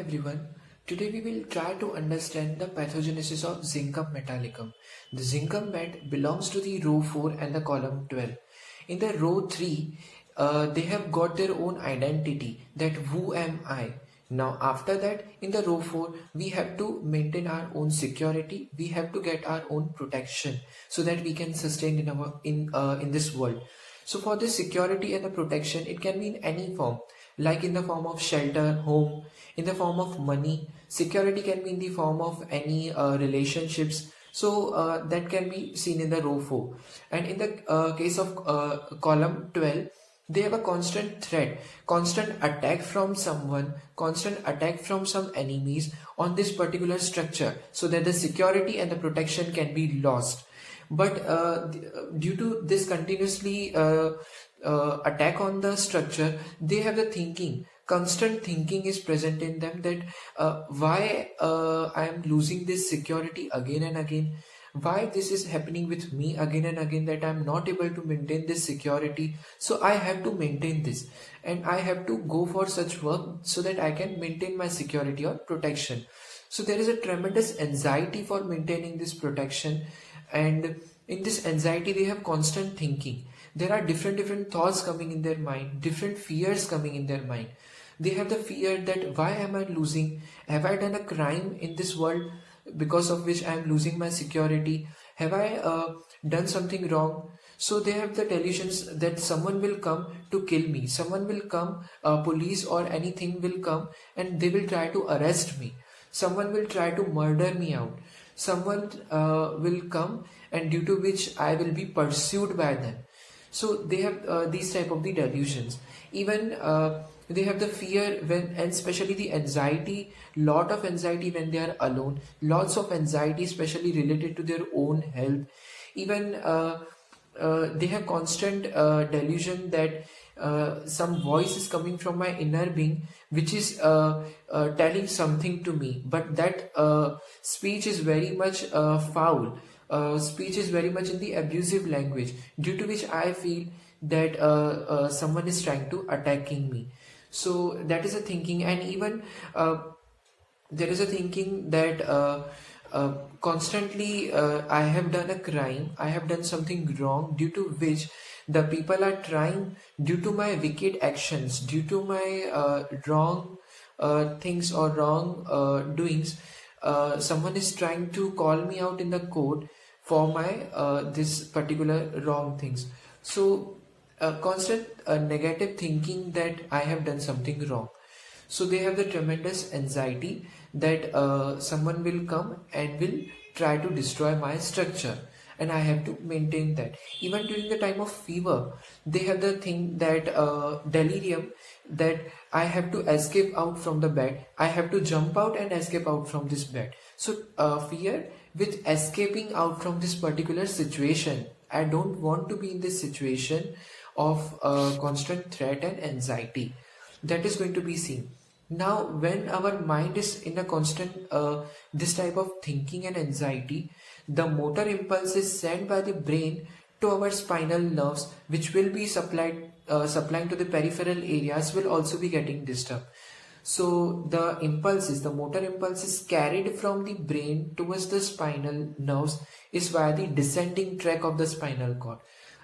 everyone. Today we will try to understand the pathogenesis of Zincum metallicum. The Zincum mat belongs to the row 4 and the column 12. In the row 3, they have got their own identity, that who am I. Now after that, in the row 4, we have to maintain our own security, we have to get our own protection so that we can sustain in this world. So for this security and the protection, it can be in any form, like in the form of shelter, home, in the form of money. Security can be in the form of any relationships. So that can be seen in the row 4. And in the case of column 12, they have a constant threat, constant attack from someone, constant attack from some enemies on this particular structure, so that the security and the protection can be lost. But due to this continuously attack on the structure, they have the thinking, constant thinking is present in them, that why I am losing this security again and again, why this is happening with me again and again, that I am not able to maintain this security. So I have to maintain this, and I have to go for such work so that I can maintain my security or protection. So there is a tremendous anxiety for maintaining this protection, and in this anxiety they have constant thinking. There are different thoughts coming in their mind, different fears coming in their mind. They have the fear that why am I losing? Have I done a crime in this world because of which I am losing my security? Have I done something wrong? So they have the delusions that someone will come to kill me, someone will come, police or anything will come and they will try to arrest me, someone will try to murder me out, someone will come, and due to which I will be pursued by them. So they have these type of the delusions. Even they have the fear when, and especially the anxiety, lot of anxiety when they are alone, lots of anxiety especially related to their own health. Even they have constant delusion that some voice is coming from my inner being which is telling something to me, but that speech is very much foul. Speech is very much in the abusive language, due to which I feel that someone is trying to attacking me. So that is a thinking. And even there is a thinking that constantly I have done a crime, I have done something wrong, due to which the people are trying, due to my wicked actions, due to my wrong things or wrong doings, someone is trying to call me out in the court for my this particular wrong things. So constant negative thinking that I have done something wrong. So they have the tremendous anxiety that someone will come and will try to destroy my structure, and I have to maintain that. Even during the time of fever, they have the thing that delirium, that I have to escape out from the bed, I have to jump out and escape out from this bed. So fear with escaping out from this particular situation. I don't want to be in this situation of constant threat and anxiety. That is going to be seen. Now when our mind is in a constant this type of thinking and anxiety, the motor impulse is sent by the brain to our spinal nerves, which will be supplying to the peripheral areas, will also be getting disturbed. So the impulses, the motor impulses carried from the brain towards the spinal nerves is via the descending track of the spinal cord.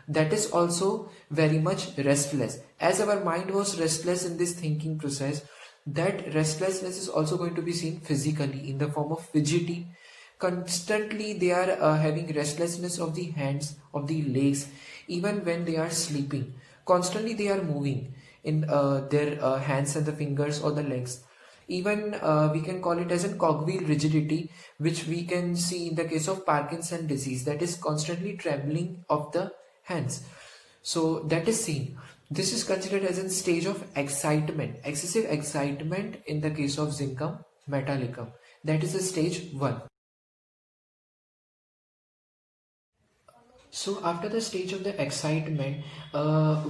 That is also very much restless. As our mind was restless in this thinking process, that restlessness is also going to be seen physically in the form of fidgety. Constantly they are having restlessness of the hands, of the legs, even when they are sleeping. Constantly they are moving in their hands and the fingers or the legs. Even we can call it as a cogwheel rigidity, which we can see in the case of Parkinson disease, that is constantly trembling of the hands. So that is seen. This is considered as a stage of excitement, excessive excitement in the case of Zincum metallicum. That is a stage 1. So after the stage of the excitement,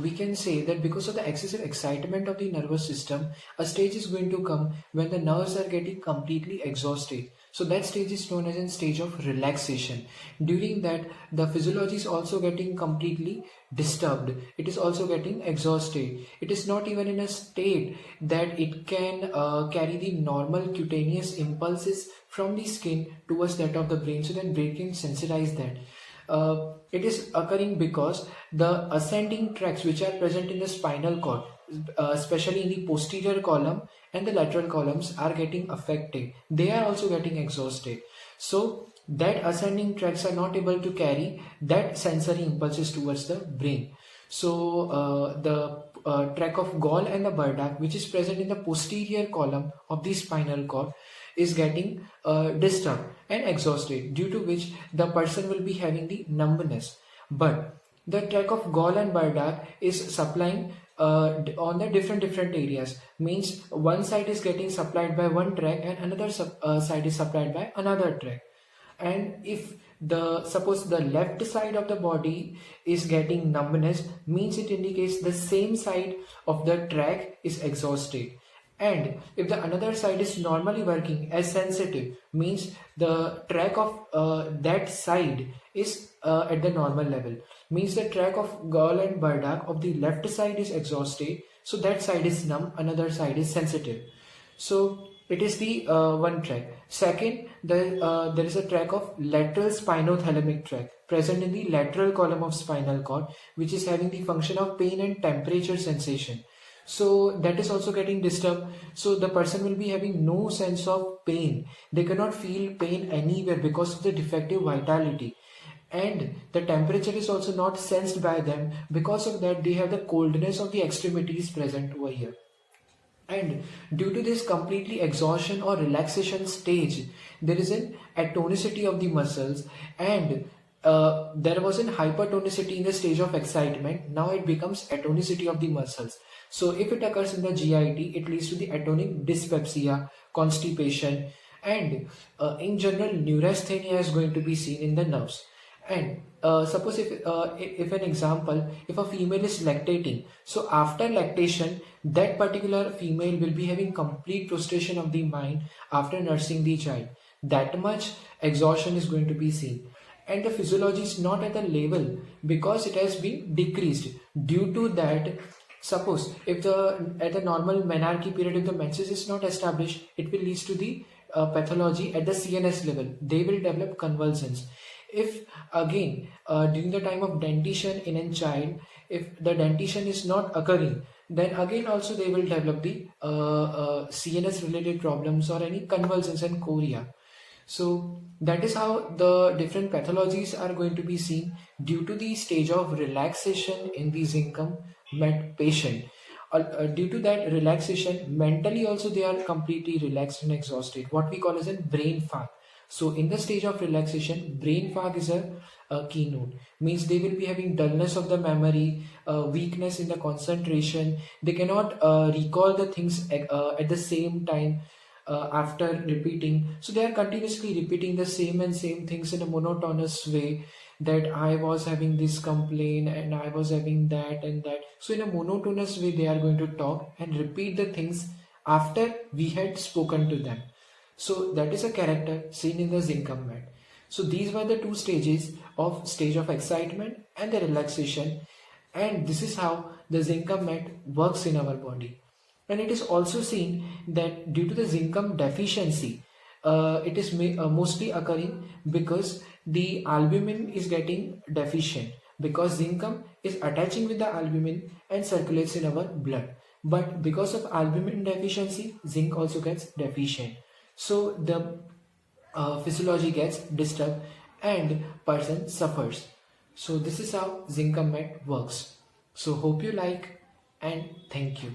we can say that because of the excessive excitement of the nervous system, a stage is going to come when the nerves are getting completely exhausted. So that stage is known as a stage of relaxation. During that, the physiology is also getting completely disturbed. It is also getting exhausted. It is not even in a state that it can carry the normal cutaneous impulses from the skin towards that of the brain, so that brain can sensitize that. It is occurring because the ascending tracts which are present in the spinal cord, especially in the posterior column and the lateral columns, are getting affected. They are also getting exhausted. So that ascending tracts are not able to carry that sensory impulses towards the brain. So the tract of Gall and the Bardak, which is present in the posterior column of the spinal cord, is getting disturbed and exhausted, due to which the person will be having the numbness. But the tract of Gall and Bardak is supplying on the different areas. Means one side is getting supplied by one tract and another side is supplied by another tract. And if suppose the left side of the body is getting numbness, means it indicates the same side of the tract is exhausted. And if the another side is normally working as sensitive, means the tract of that side is at the normal level. Means the tract of Gall and Bardak of the left side is exhausted, so that side is numb, another side is sensitive. So it is the one tract. Second, there is a tract of lateral spinothalamic tract present in the lateral column of spinal cord, which is having the function of pain and temperature sensation. So that is also getting disturbed. So the person will be having no sense of pain. They cannot feel pain anywhere because of the defective vitality. And the temperature is also not sensed by them. Because of that, they have the coldness of the extremities present over here. And due to this completely exhaustion or relaxation stage, there is an atonicity of the muscles, and there was an hypertonicity in the stage of excitement. Now it becomes atonicity of the muscles. So if it occurs in the GIT, it leads to the atonic dyspepsia, constipation, and in general neurasthenia is going to be seen in the nerves. And suppose if an example, if a female is lactating, so after lactation, that particular female will be having complete prostration of the mind after nursing the child. That much exhaustion is going to be seen. And the physiology is not at the level because it has been decreased. Due to that, suppose if at the normal menarche period, if the menses is not established, it will lead to the pathology at the CNS level. They will develop convulsions. If again during the time of dentition in a child, if the dentition is not occurring, then again also they will develop the CNS related problems or any convulsions and chorea. So that is how the different pathologies are going to be seen due to the stage of relaxation in the Zincum met patient. Due to that relaxation, mentally also they are completely relaxed and exhausted, what we call as a brain fog. So in the stage of relaxation, brain fog is a keynote. Means they will be having dullness of the memory, weakness in the concentration. They cannot recall the things at the same time after repeating. So they are continuously repeating the same things in a monotonous way, that I was having this complaint and I was having that and that. So in a monotonous way they are going to talk and repeat the things after we had spoken to them. So that is a character seen in the Zincum mat. So these were the two stages of stage of excitement and the relaxation, and this is how the Zincum mat works in our body. And it is also seen that due to the Zincum deficiency, it is mostly occurring because the albumin is getting deficient, because Zincum is attaching with the albumin and circulates in our blood. But because of albumin deficiency, zinc also gets deficient. So the physiology gets disturbed and person suffers. So this is how Zincum mat works. So hope you like, and thank you.